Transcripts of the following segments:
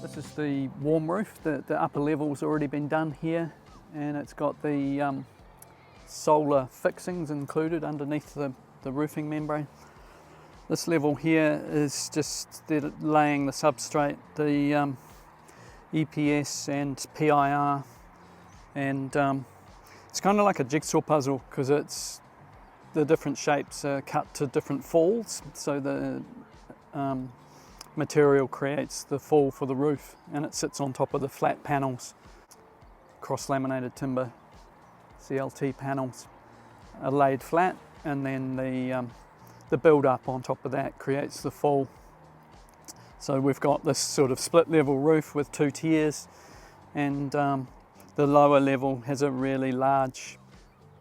This is the warm roof. The upper level's already been done here, and it's got the solar fixings included underneath the roofing membrane. This level here is just laying the substrate, the EPS and PIR, and it's kind of like a jigsaw puzzle because the different shapes are cut to different falls, so the material creates the fall for the roof, and it sits on top of the flat panels. Cross-laminated timber CLT panels are laid flat, and then the build-up on top of that creates the fall. So we've got this sort of split level roof with two tiers, and the lower level has a really large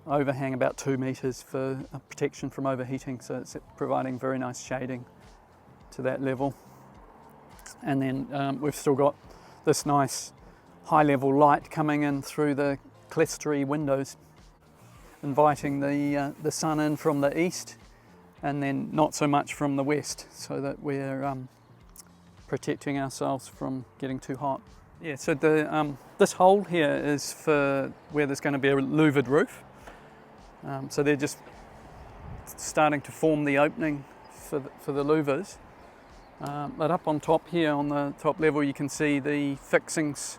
overhang, about 2 meters, for protection from overheating, so it's providing very nice shading to that level. And then we've still got this nice high level light coming in through the clerestory windows, inviting the sun in from the east and then not so much from the west, so that we're protecting ourselves from getting too hot. Yeah, so this hole here is for where there's going to be a louvered roof. So they're just starting to form the opening for the louvers. But up on top here, on the top level, you can see the fixings,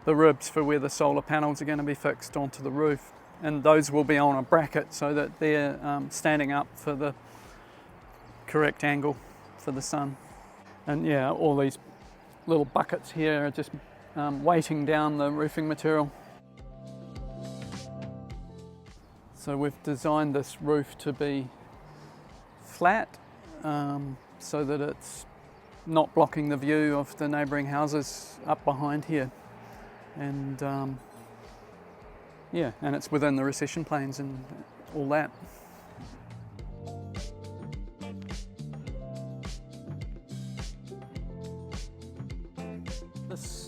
the ribs for where the solar panels are going to be fixed onto the roof. And those will be on a bracket so that they're standing up for the correct angle for the sun. And yeah, all these little buckets here are just weighting down the roofing material. So we've designed this roof to be flat, so that it's not blocking the view of the neighbouring houses up behind here. And yeah, and it's within the recession planes and all that.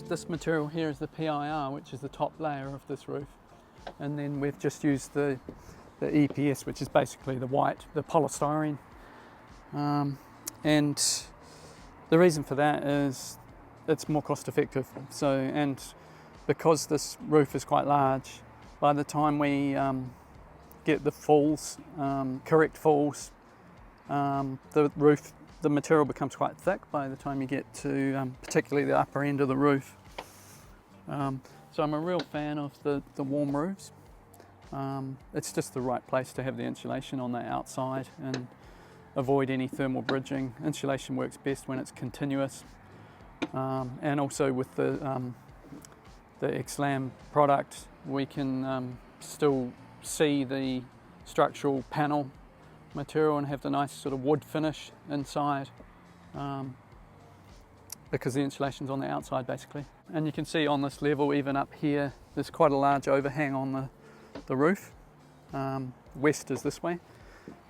This material here is the PIR, which is the top layer of this roof. And then we've just used the EPS, which is basically the white, the polystyrene. And the reason for that is it's more cost effective. So, and because this roof is quite large, by the time we get the falls, correct falls, the material becomes quite thick by the time you get to particularly the upper end of the roof. So I'm a real fan of the warm roofs. It's just the right place to have the insulation on the outside and avoid any thermal bridging. Insulation works best when it's continuous, and also with the XLAM product, we can still see the structural panel material and have the nice sort of wood finish inside, because the insulation's on the outside basically. And you can see on this level, even up here, there's quite a large overhang on the roof. West is this way,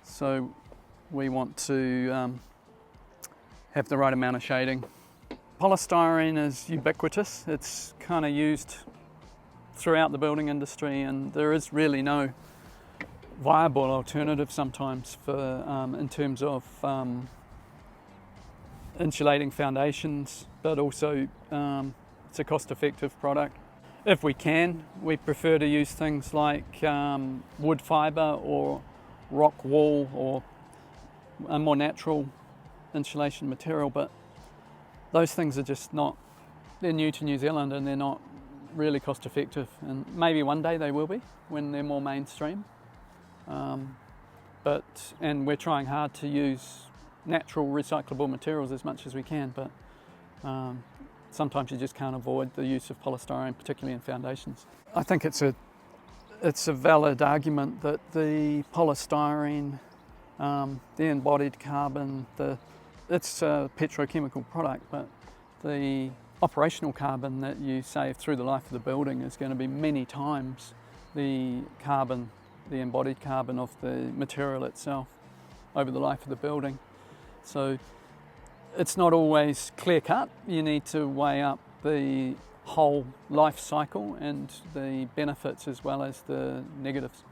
so we want to have the right amount of shading. Polystyrene is ubiquitous. It's kind of used throughout the building industry, and there is really no viable alternative sometimes for in terms of insulating foundations, but also it's a cost-effective product. If we can, we prefer to use things like wood fibre or rock wool or a more natural insulation material, but those things are just not, they're new to New Zealand and they're not really cost effective, and maybe one day they will be when they're more mainstream. And we're trying hard to use natural recyclable materials as much as we can, but sometimes you just can't avoid the use of polystyrene, particularly in foundations. I think it's a valid argument that the polystyrene, the embodied carbon, it's a petrochemical product, but the operational carbon that you save through the life of the building is going to be many times the carbon, the embodied carbon of the material itself over the life of the building. So it's not always clear cut. You need to weigh up the whole life cycle and the benefits as well as the negatives.